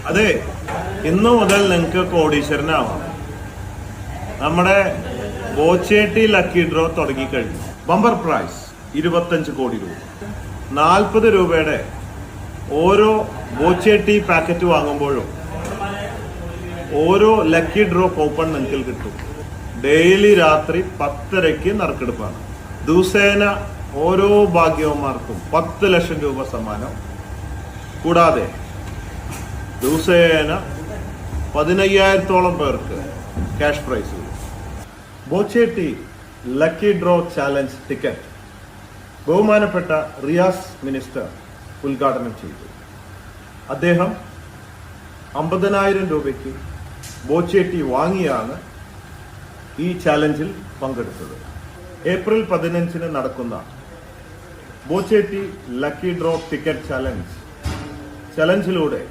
അതെ, ഇന്നു മുതൽ നിങ്ങൾക്ക് കോടീശ്വരനാവാം. നമ്മുടെ ബോച്ചേട്ടി ലക്കി ഡ്രോ തുടങ്ങിക്കഴിഞ്ഞു. ബമ്പർ പ്രൈസ് 25 കോടി രൂപ. 40 രൂപയുടെ ഓരോ ബോച്ചേട്ടി പാക്കറ്റ് വാങ്ങുമ്പോഴും ഓരോ ലക്കി ഡ്രോ കൂപ്പൺ നിങ്ങൾക്ക് കിട്ടും. ഡെയിലി രാത്രി 10:30 നറുക്കെടുപ്പാണ്. ദിവസേന ഓരോ ഭാഗ്യവന്മാർക്കും 10 ലക്ഷം രൂപ സമ്മാനം. കൂടാതെ ദിവസേന 15,000-ഓളം പേർക്ക് cash prize. ബോച്ചേട്ടി lucky draw challenge ticket ബഹുമാനപ്പെട്ട റിയാസ് മിനിസ്റ്റർ ഉദ്ഘാടനം ചെയ്തു. അദ്ദേഹം 50,000 രൂപയ്ക്ക് ബോച്ചേട്ടി വാങ്ങിയാണ് ഈ ചാലഞ്ചിൽ പങ്കെടുത്തത്. ഏപ്രിൽ 15 നടക്കുന്ന ബോച്ചേട്ടി ലക്കി ഡ്രോ ടിക്കറ്റ് ചലഞ്ചിലൂടെ